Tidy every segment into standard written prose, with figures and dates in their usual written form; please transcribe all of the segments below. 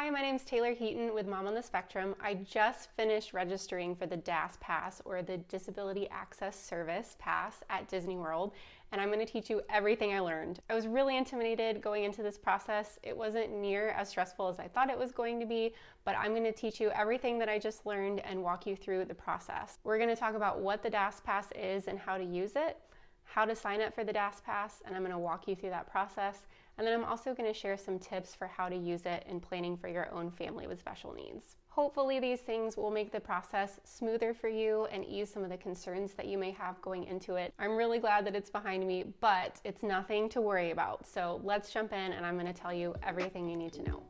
Hi, my name's Taylor Heaton with Mom on the Spectrum. I just finished registering for the DAS Pass, or the Disability Access Service Pass, at Disney World, and I'm going to teach you everything I learned. I was really intimidated going into this process. It wasn't near as stressful as I thought it was going to be, but I'm going to teach you everything that I just learned and walk you through the process. We're going to talk about what the DAS Pass is and how to use it, how to sign up for the DAS Pass, and I'm going to walk you through that process. And then I'm also going to share some tips for how to use it in planning for your own family with special needs. Hopefully these things will make the process smoother for you and ease some of the concerns that you may have going into it. I'm really glad that it's behind me, but it's nothing to worry about. So let's jump in and I'm going to tell you everything you need to know.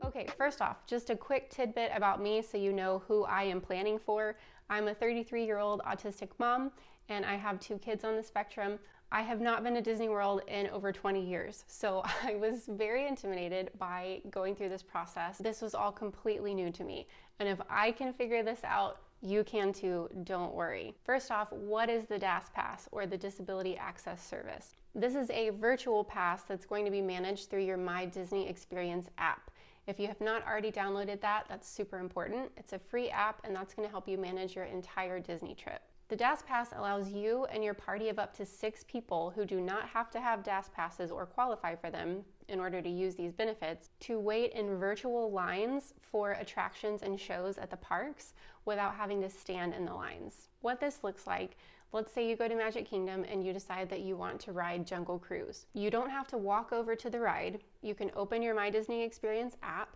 Okay, first off, just a quick tidbit about me so you know who I am planning for. I'm a 33-year-old autistic mom, and I have 2 kids on the spectrum. I have not been to Disney World in over 20 years, so I was very intimidated by going through this process. This was all completely new to me, and if I can figure this out, you can too, don't worry. First off, what is the DAS Pass, or the Disability Access Service? This is a virtual pass that's going to be managed through your My Disney Experience app. If you have not already downloaded that, that's super important. It's a free app, and that's going to help you manage your entire Disney trip. The DAS Pass allows you and your party of up to 6 people who do not have to have DAS passes or qualify for them in order to use these benefits to wait in virtual lines for attractions and shows at the parks without having to stand in the lines. What this looks like, let's say you go to Magic Kingdom and you decide that you want to ride Jungle Cruise. You don't have to walk over to the ride. You can open your My Disney Experience app,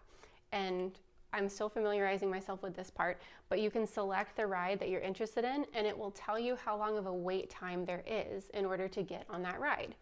and I'm still familiarizing myself with this part, but you can select the ride that you're interested in and it will tell you how long of a wait time there is in order to get on that ride.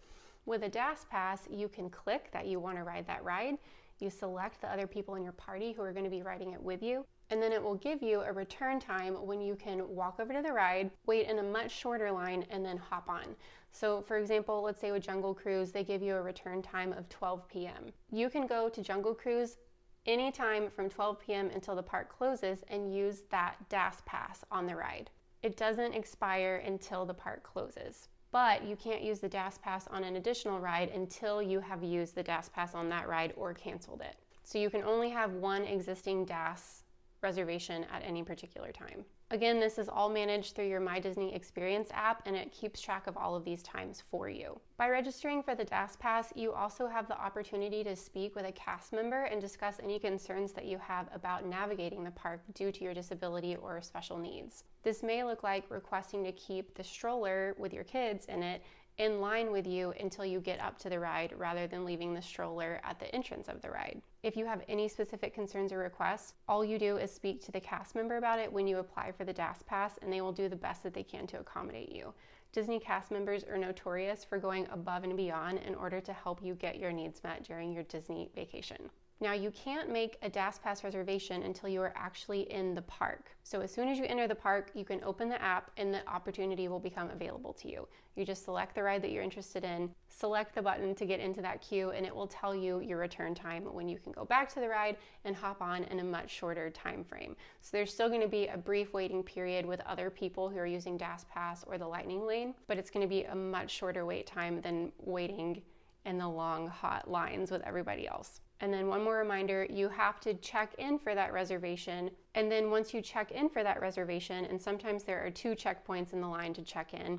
With a DAS Pass, you can click that you want to ride that ride, you select the other people in your party who are going to be riding it with you, and then it will give you a return time when you can walk over to the ride, wait in a much shorter line, and then hop on. So for example, let's say with Jungle Cruise, they give you a return time of 12 p.m. You can go to Jungle Cruise anytime from 12 p.m. until the park closes and use that DAS Pass on the ride. It doesn't expire until the park closes, but you can't use the DAS Pass on an additional ride until you have used the DAS Pass on that ride or canceled it. So you can only have one existing DAS reservation at any particular time. Again, this is all managed through your My Disney Experience app, and it keeps track of all of these times for you. By registering for the DAS Pass, you also have the opportunity to speak with a cast member and discuss any concerns that you have about navigating the park due to your disability or special needs. This may look like requesting to keep the stroller with your kids in it in line with you until you get up to the ride, rather than leaving the stroller at the entrance of the ride. If you have any specific concerns or requests, all you do is speak to the cast member about it when you apply for the DAS Pass, and they will do the best that they can to accommodate you. Disney cast members are notorious for going above and beyond in order to help you get your needs met during your Disney vacation. Now, you can't make a DAS Pass reservation until you are actually in the park. So as soon as you enter the park, you can open the app and the opportunity will become available to you. You just select the ride that you're interested in, select the button to get into that queue, and it will tell you your return time when you can go back to the ride and hop on in a much shorter time frame. So there's still going to be a brief waiting period with other people who are using DAS Pass or the Lightning Lane, but it's going to be a much shorter wait time than waiting in the long, hot lines with everybody else. And then one more reminder, you have to check in for that reservation. And then once you check in for that reservation, and sometimes there are 2 checkpoints in the line to check in,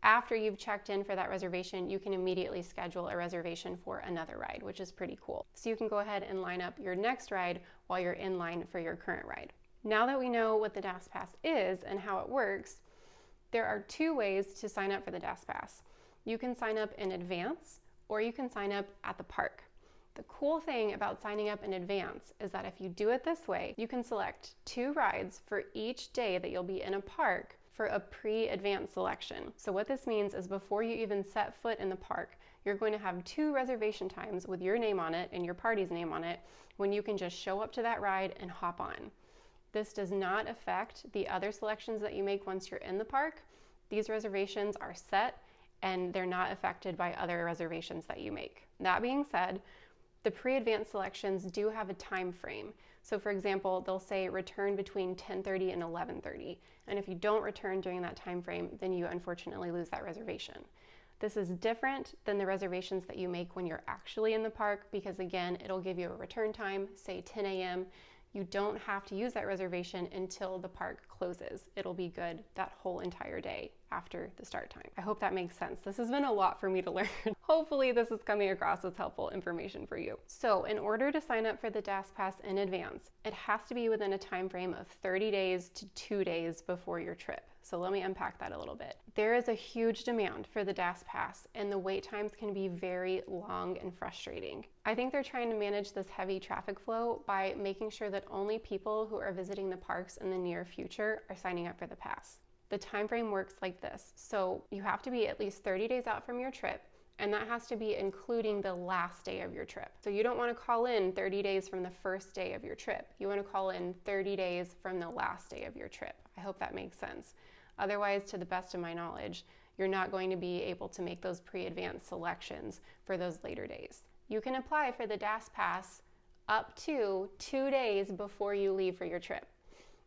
after you've checked in for that reservation, you can immediately schedule a reservation for another ride, which is pretty cool. So you can go ahead and line up your next ride while you're in line for your current ride. Now that we know what the DAS Pass is and how it works, there are 2 ways to sign up for the DAS Pass. You can sign up in advance, or you can sign up at the park. The cool thing about signing up in advance is that if you do it this way, you can select 2 rides for each day that you'll be in a park for a pre-advanced selection. So what this means is before you even set foot in the park, you're going to have 2 reservation times with your name on it and your party's name on it when you can just show up to that ride and hop on. This does not affect the other selections that you make once you're in the park. These reservations are set and they're not affected by other reservations that you make. That being said, the pre-advanced selections do have a time frame. So for example, they'll say return between 10:30 and 11:30. And if you don't return during that time frame, then you unfortunately lose that reservation. This is different than the reservations that you make when you're actually in the park because, again, it'll give you a return time, say 10 a.m. You don't have to use that reservation until the park closes. It'll be good that whole entire day after the start time. I hope that makes sense. This has been a lot for me to learn. Hopefully this is coming across as helpful information for you. So in order to sign up for the DAS Pass in advance, it has to be within a time frame of 30 days to 2 days before your trip. So let me unpack that a little bit. There is a huge demand for the DAS Pass, and the wait times can be very long and frustrating. I think they're trying to manage this heavy traffic flow by making sure that only people who are visiting the parks in the near future are signing up for the pass. The time frame works like this. So you have to be at least 30 days out from your trip, and that has to be including the last day of your trip. So you don't want to call in 30 days from the first day of your trip. You want to call in 30 days from the last day of your trip. I hope that makes sense. Otherwise, to the best of my knowledge, you're not going to be able to make those pre-advanced selections for those later days. You can apply for the DAS Pass up to 2 days before you leave for your trip.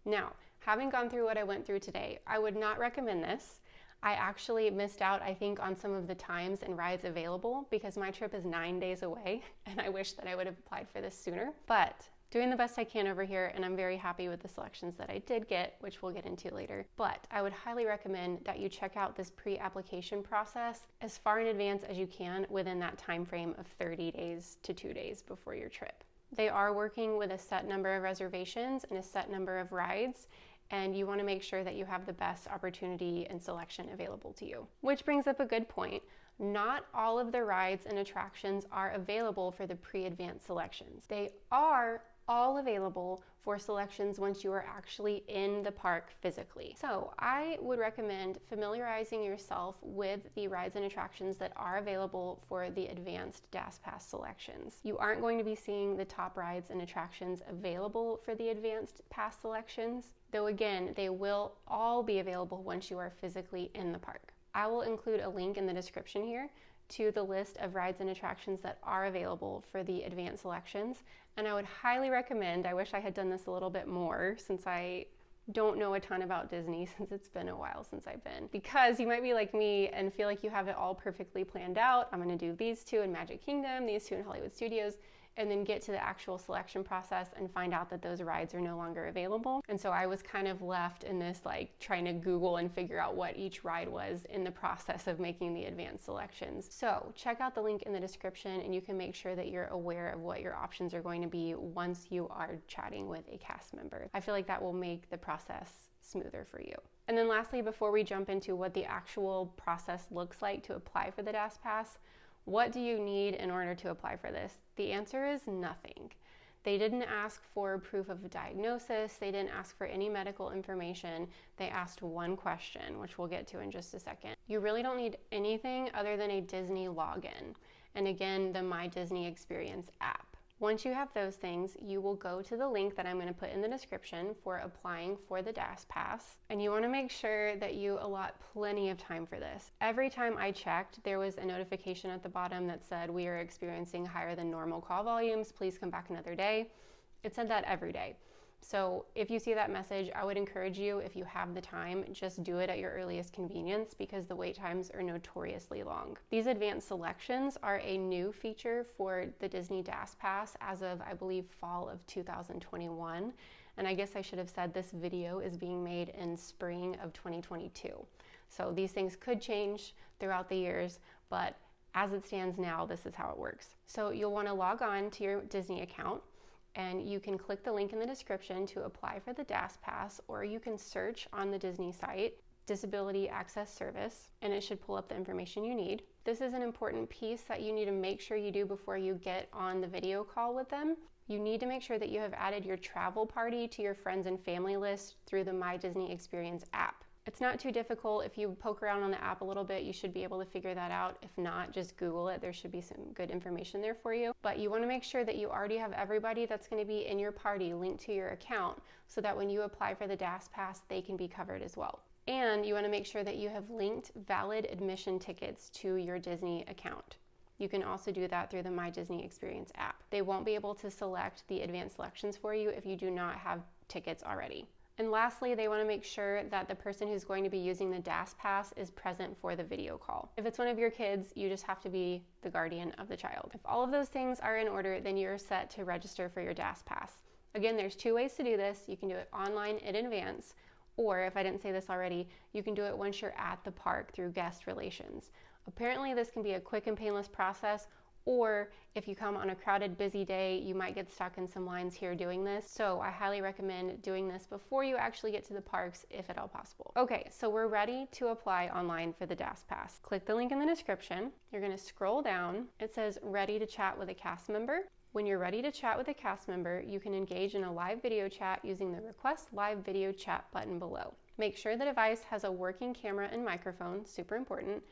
Now, having gone through what I went through today, I would not recommend this. I actually missed out, I think, on some of the times and rides available because my trip is 9 days away, and I wish that I would have applied for this sooner. But doing the best I can over here, and I'm very happy with the selections that I did get, which we'll get into later. But I would highly recommend that you check out this pre-application process as far in advance as you can within that time frame of 30 days to 2 days before your trip. They are working with a set number of reservations and a set number of rides, and you want to make sure that you have the best opportunity and selection available to you. Which brings up a good point. Not all of the rides and attractions are available for the pre-advanced selections. They are all available for selections once you are actually in the park physically. So I would recommend familiarizing yourself with the rides and attractions that are available for the advanced DAS Pass selections. You aren't going to be seeing the top rides and attractions available for the advanced pass selections, though again, they will all be available once you are physically in the park. I will include a link in the description here to the list of rides and attractions that are available for the advanced selections. And I would highly recommend, I wish I had done this a little bit more since I don't know a ton about Disney since it's been a while since I've been, because you might be like me and feel like you have it all perfectly planned out. I'm going to do these two in Magic Kingdom, these two in Hollywood Studios, and then get to the actual selection process and find out that those rides are no longer available. And so I was kind of left in this like trying to Google and figure out what each ride was in the process of making the advanced selections. So check out the link in the description and you can make sure that you're aware of what your options are going to be once you are chatting with a cast member. I feel like that will make the process smoother for you. And then lastly, before we jump into what the actual process looks like to apply for the DAS Pass, what do you need in order to apply for this? The answer is nothing. They didn't ask for proof of a diagnosis. They didn't ask for any medical information. They asked one question, which we'll get to in just a second. You really don't need anything other than a Disney login. And again, the My Disney Experience app. Once you have those things, you will go to the link that I'm going to put in the description for applying for the DAS Pass. And you want to make sure that you allot plenty of time for this. Every time I checked, there was a notification at the bottom that said, we are experiencing higher than normal call volumes. Please come back another day. It said that every day. So if you see that message, I would encourage you, if you have the time, just do it at your earliest convenience because the wait times are notoriously long. These advanced selections are a new feature for the Disney DAS Pass as of, I believe, fall of 2021. And I guess I should have said this video is being made in spring of 2022. So these things could change throughout the years, but as it stands now, this is how it works. So you'll want to log on to your Disney account, and you can click the link in the description to apply for the DAS Pass, or you can search on the Disney site, Disability Access Service, and it should pull up the information you need. This is an important piece that you need to make sure you do before you get on the video call with them. You need to make sure that you have added your travel party to your friends and family list through the My Disney Experience app. It's not too difficult. If you poke around on the app a little bit, you should be able to figure that out. If not, just Google it. There should be some good information there for you. But you want to make sure that you already have everybody that's going to be in your party linked to your account so that when you apply for the DAS Pass, they can be covered as well. And you want to make sure that you have linked valid admission tickets to your Disney account. You can also do that through the My Disney Experience app. They won't be able to select the advanced selections for you if you do not have tickets already. And lastly, they want to make sure that the person who's going to be using the DAS pass is present for the video call. If it's one of your kids, you just have to be the guardian of the child. If all of those things are in order, then you're set to register for your DAS pass. Again, there's 2 ways to do this. You can do it online in advance, or if I didn't say this already, you can do it once you're at the park through guest relations. Apparently, this can be a quick and painless process, or if you come on a crowded, busy day, you might get stuck in some lines here doing this. So I highly recommend doing this before you actually get to the parks, if at all possible. Okay, so we're ready to apply online for the DAS pass. Click the link in the description. You're gonna scroll down. It says ready to chat with a cast member. When you're ready to chat with a cast member, you can engage in a live video chat using the Request Live Video Chat button below. Make sure the device has a working camera and microphone, super important,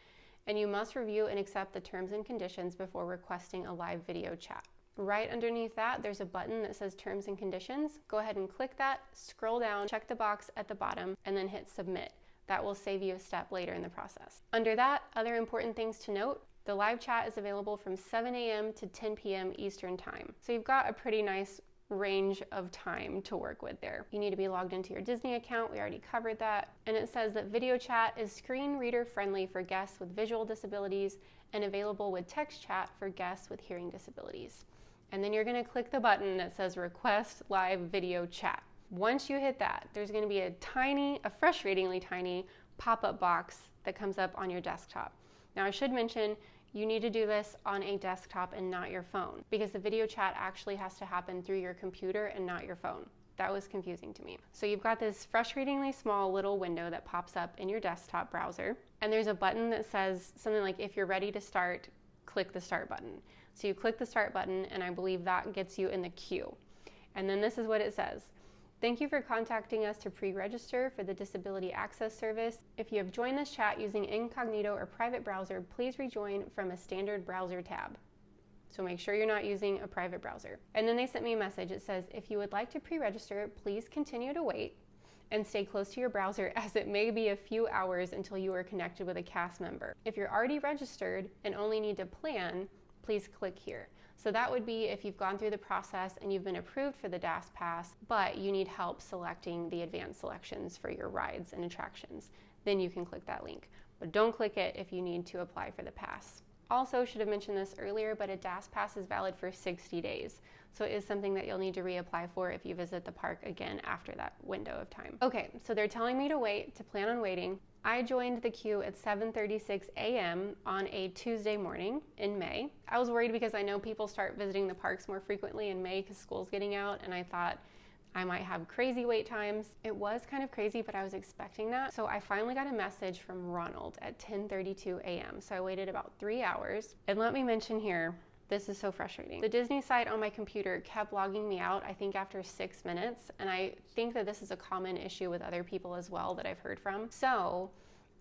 and you must review and accept the terms and conditions before requesting a live video chat. Right underneath that, there's a button that says Terms and Conditions. Go ahead and click that, scroll down, check the box at the bottom, and then hit Submit. That will save you a step later in the process. Under that, other important things to note: the live chat is available from 7 a.m. to 10 p.m. Eastern Time. So you've got a pretty nice range of time to work with there. You need to be logged into your Disney account. We already covered that. And it says that video chat is screen reader friendly for guests with visual disabilities and available with text chat for guests with hearing disabilities. And then you're going to click the button that says Request Live Video Chat. Once you hit that, there's going to be a frustratingly tiny pop-up box that comes up on your desktop. Now, I should mention, you need to do this on a desktop and not your phone, because the video chat actually has to happen through your computer and not your phone. That was confusing to me. So you've got this frustratingly small little window that pops up in your desktop browser, and there's a button that says something like, if you're ready to start, click the start button. So you click the start button, and I believe that gets you in the queue. And then this is what it says. Thank you for contacting us to pre-register for the Disability Access Service. If you have joined this chat using incognito or private browser, please rejoin from a standard browser tab. So make sure you're not using a private browser. And then they sent me a message. It says, if you would like to pre-register, please continue to wait and stay close to your browser, as it may be a few hours until you are connected with a cast member. If you're already registered and only need to plan, please click here. So that would be if you've gone through the process and you've been approved for the DAS pass, but you need help selecting the advanced selections for your rides and attractions. Then you can click that link. But don't click it if you need to apply for the pass. Also, should have mentioned this earlier, but a DAS pass is valid for 60 days. So it is something that you'll need to reapply for if you visit the park again after that window of time. Okay, so they're telling me to plan on waiting. I joined the queue at 7:36 a.m. on a Tuesday morning in May. I was worried because I know people start visiting the parks more frequently in May because school's getting out, and I thought I might have crazy wait times. It was kind of crazy, but I was expecting that. So I finally got a message from Ronald at 10:32 a.m. So I waited about 3 hours. And let me mention here, this is so frustrating. The Disney site on my computer kept logging me out, I think after 6 minutes, and I think that this is a common issue with other people as well that I've heard from. So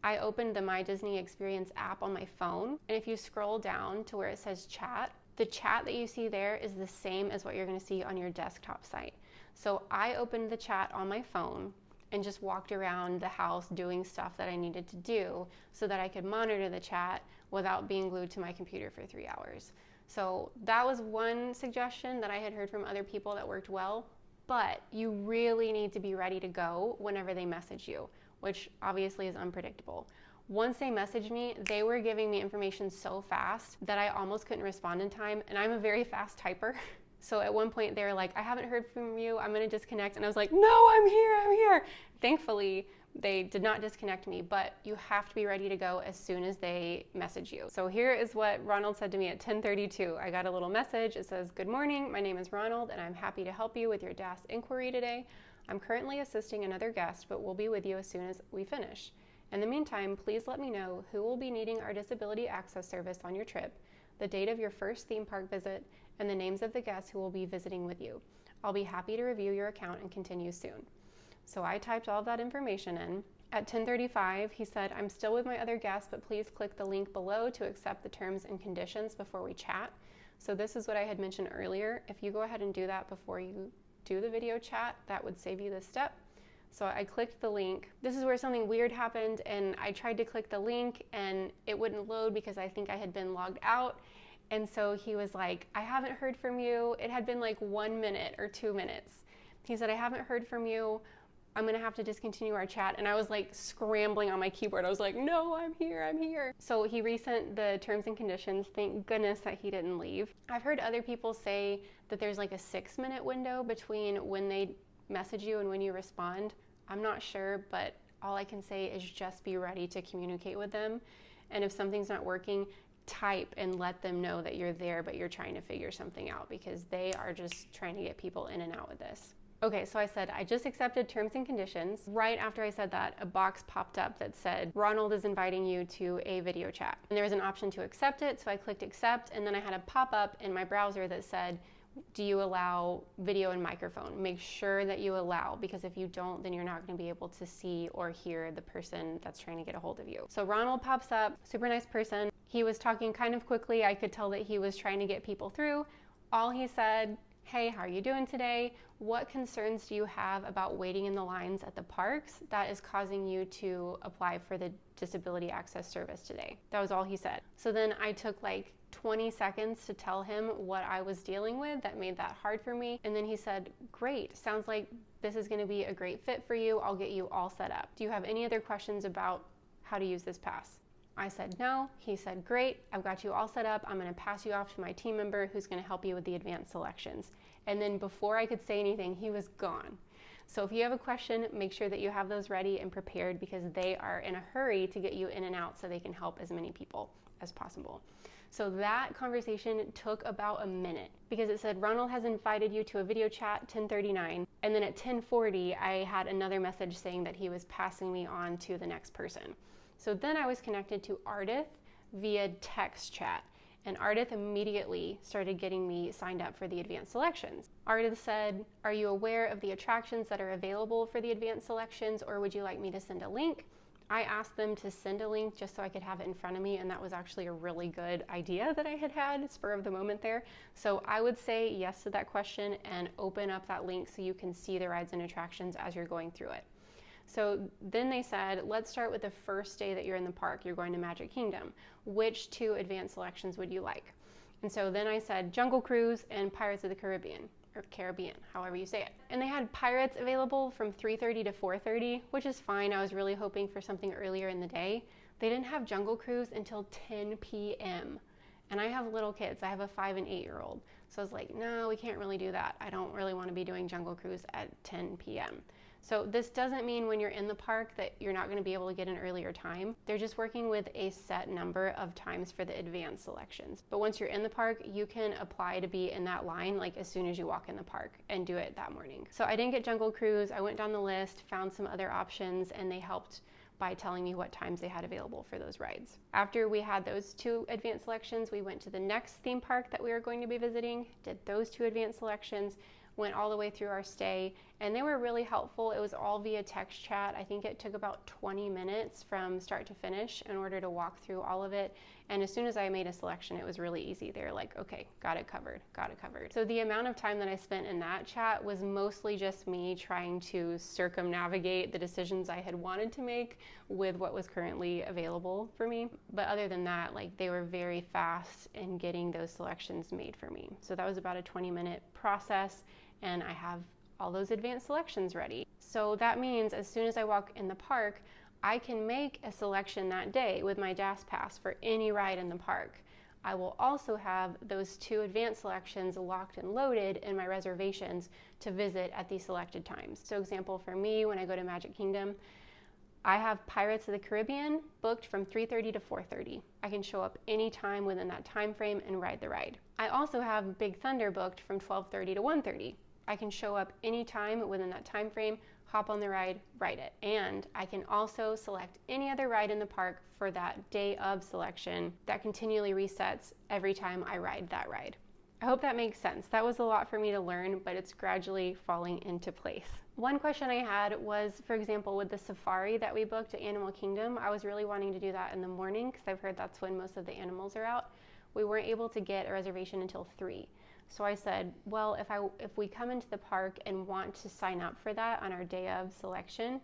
I opened the My Disney Experience app on my phone, and if you scroll down to where it says chat, the chat that you see there is the same as what you're going to see on your desktop site. So I opened the chat on my phone and just walked around the house doing stuff that I needed to do so that I could monitor the chat without being glued to my computer for 3 hours. So that was one suggestion that I had heard from other people that worked well, but you really need to be ready to go whenever they message you, which obviously is unpredictable. Once they messaged me, they were giving me information so fast that I almost couldn't respond in time, and I'm a very fast typer. So at one point they were like, I haven't heard from you, I'm gonna disconnect. And I was like, no, I'm here. Thankfully, they did not disconnect me, but you have to be ready to go as soon as they message you. So here is what Ronald said to me at 10:32. I got a little message. It says, good morning, my name is Ronald, and I'm happy to help you with your DAS inquiry today. I'm currently assisting another guest, but we'll be with you as soon as we finish. In the meantime, please let me know who will be needing our disability access service on your trip, the date of your first theme park visit, and the names of the guests who will be visiting with you. I'll be happy to review your account and continue soon. So I typed all of that information in. At 10:35, he said, I'm still with my other guests, but please click the link below to accept the terms and conditions before we chat. So this is what I had mentioned earlier. If you go ahead and do that before you do the video chat, that would save you this step. So I clicked the link. This is where something weird happened, and I tried to click the link and it wouldn't load because I think I had been logged out. And so he was like, I haven't heard from you. It had been like 1 minute or 2 minutes. He said, I haven't heard from you. I'm gonna have to discontinue our chat. And I was like scrambling on my keyboard. I was like, no, I'm here. So he resent the terms and conditions. Thank goodness that he didn't leave. I've heard other people say that there's like a 6-minute window between when they message you and when you respond. I'm not sure, but all I can say is just be ready to communicate with them. And if something's not working, type and let them know that you're there, but you're trying to figure something out, because they are just trying to get people in and out with this. Okay, so I said, I just accepted terms and conditions. Right after I said that, a box popped up that said, Ronald is inviting you to a video chat. And there was an option to accept it, so I clicked accept, and then I had a pop-up in my browser that said, do you allow video and microphone? Make sure that you allow, because if you don't, then you're not going to be able to see or hear the person that's trying to get a hold of you. So Ronald pops up, super nice person. He was talking kind of quickly. I could tell that he was trying to get people through. All he said, hey, how are you doing today? What concerns do you have about waiting in the lines at the parks that is causing you to apply for the disability access service today? That was all he said. So then I took like 20 seconds to tell him what I was dealing with that made that hard for me. And then he said, great, sounds like this is gonna be a great fit for you. I'll get you all set up. Do you have any other questions about how to use this pass? I said no. He said, great, I've got you all set up. I'm gonna pass you off to my team member who's gonna help you with the advanced selections. And then before I could say anything, he was gone. So if you have a question, make sure that you have those ready and prepared, because they are in a hurry to get you in and out so they can help as many people as possible. So that conversation took about a minute, because it said Ronald has invited you to a video chat 10:39, and then at 10:40 I had another message saying that he was passing me on to the next person. So then I was connected to Ardith via text chat, and Ardith immediately started getting me signed up for the advanced selections. Ardith said, are you aware of the attractions that are available for the advanced selections, or would you like me to send a link? I asked them to send a link just so I could have it in front of me, and that was actually a really good idea that I had spur of the moment there. So I would say yes to that question and open up that link so you can see the rides and attractions as you're going through it. So then they said, let's start with the first day that you're in the park. You're going to Magic Kingdom. Which 2 advanced selections would you like? And so then I said Jungle Cruise and Pirates of the Caribbean, or Caribbean, however you say it. And they had Pirates available from 3:30 to 4:30, which is fine. I was really hoping for something earlier in the day. They didn't have Jungle Cruise until 10 p.m. And I have little kids. I have a 5 and 8-year-old. So I was like, no, we can't really do that. I don't really want to be doing Jungle Cruise at 10 p.m. So this doesn't mean when you're in the park that you're not going to be able to get an earlier time. They're just working with a set number of times for the advanced selections. But once you're in the park, you can apply to be in that line like as soon as you walk in the park and do it that morning. So I didn't get Jungle Cruise. I went down the list, found some other options, and they helped by telling me what times they had available for those rides. After we had those 2 advanced selections, we went to the next theme park that we were going to be visiting, did those 2 advanced selections, went all the way through our stay, and they were really helpful. It was all via text chat. I think it took about 20 minutes from start to finish in order to walk through all of it. And as soon as I made a selection, it was really easy. They were like, okay, got it covered. So the amount of time that I spent in that chat was mostly just me trying to circumnavigate the decisions I had wanted to make with what was currently available for me. But other than that, like, they were very fast in getting those selections made for me. So that was about a 20-minute process, and I have all those advanced selections ready. So that means as soon as I walk in the park, I can make a selection that day with my DAS pass for any ride in the park. I will also have those 2 advanced selections locked and loaded in my reservations to visit at these selected times. So example for me, when I go to Magic Kingdom, I have Pirates of the Caribbean booked from 3:30 to 4:30. I can show up anytime within that time frame and ride the ride. I also have Big Thunder booked from 12:30 to 1:30. I can show up anytime within that time frame, hop on the ride, ride it. And I can also select any other ride in the park for that day of selection that continually resets every time I ride that ride. I hope that makes sense. That was a lot for me to learn, but it's gradually falling into place. One question I had was, for example, with the safari that we booked at Animal Kingdom, I was really wanting to do that in the morning because I've heard that's when most of the animals are out. We weren't able to get a reservation until 3. So I said, well, if we come into the park and want to sign up for that on our day of selection,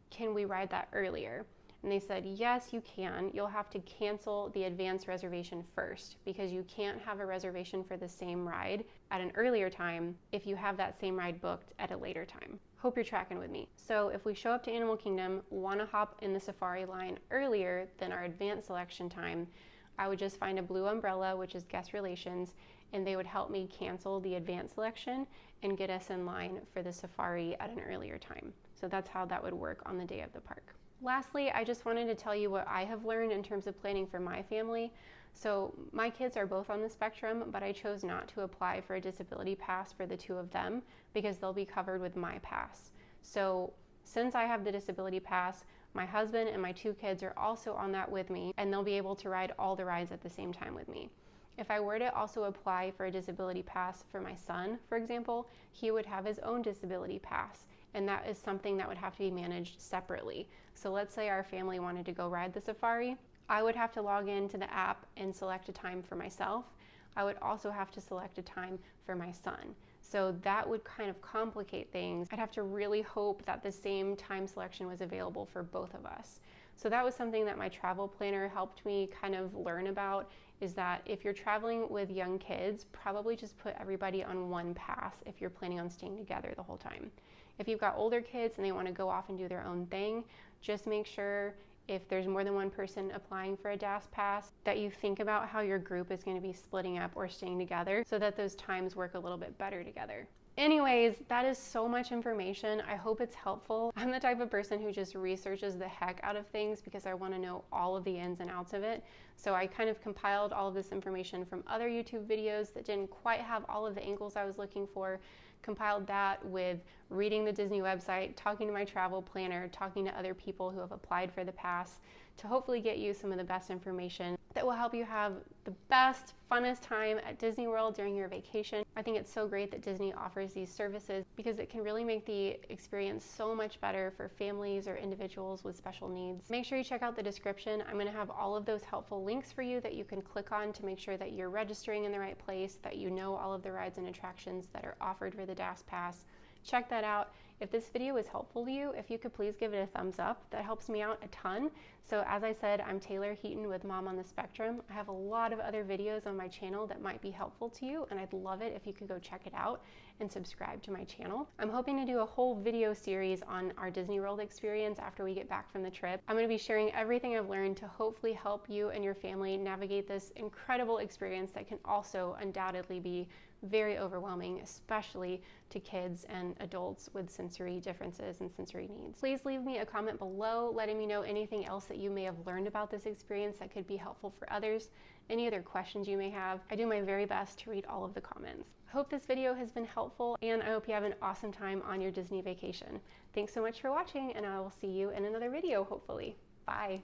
can we ride that earlier? And they said, yes, you can. You'll have to cancel the advance reservation first because you can't have a reservation for the same ride at an earlier time if you have that same ride booked at a later time. Hope you're tracking with me. So if we show up to Animal Kingdom, want to hop in the safari line earlier than our advance selection time, I would just find a blue umbrella, which is guest relations, and they would help me cancel the advance selection and get us in line for the safari at an earlier time. So that's how that would work on the day of the park. Lastly, I just wanted to tell you what I have learned in terms of planning for my family. So my kids are both on the spectrum, but I chose not to apply for a disability pass for the two of them because they'll be covered with my pass. So since I have the disability pass, my husband and my two kids are also on that with me, and they'll be able to ride all the rides at the same time with me. If I were to also apply for a disability pass for my son, for example, he would have his own disability pass, and that is something that would have to be managed separately. So let's say our family wanted to go ride the safari. I would have to log into the app and select a time for myself. I would also have to select a time for my son. So that would kind of complicate things. I'd have to really hope that the same time selection was available for both of us. So that was something that my travel planner helped me kind of learn about, is that if you're traveling with young kids, probably just put everybody on one pass if you're planning on staying together the whole time. If you've got older kids and they want to go off and do their own thing, just make sure if there's more than one person applying for a DAS pass that you think about how your group is going to be splitting up or staying together so that those times work a little bit better together. Anyways, that is so much information. I hope it's helpful. I'm the type of person who just researches the heck out of things because I want to know all of the ins and outs of it. So I kind of compiled all of this information from other YouTube videos that didn't quite have all of the angles I was looking for, compiled that with reading the Disney website, talking to my travel planner, talking to other people who have applied for the pass to hopefully get you some of the best information that will help you have the best, funnest time at Disney World during your vacation. I think it's so great that Disney offers these services because it can really make the experience so much better for families or individuals with special needs. Make sure you check out the description. I'm going to have all of those helpful links for you that you can click on to make sure that you're registering in the right place, that you know all of the rides and attractions that are offered for the DAS Pass. Check that out. If this video was helpful to you, if you could please give it a thumbs up, that helps me out a ton. So as I said, I'm Taylor Heaton with Mom on the Spectrum. I have a lot of other videos on my channel that might be helpful to you, and I'd love it if you could go check it out and subscribe to my channel. I'm hoping to do a whole video series on our Disney World experience after we get back from the trip. I'm going to be sharing everything I've learned to hopefully help you and your family navigate this incredible experience that can also undoubtedly be very overwhelming, especially to kids and adults with sensory differences and sensory needs. Please leave me a comment below letting me know anything else that you may have learned about this experience that could be helpful for others, any other questions you may have. I do my very best to read all of the comments. I hope this video has been helpful, and I hope you have an awesome time on your Disney vacation. Thanks so much for watching, and I will see you in another video, hopefully. Bye.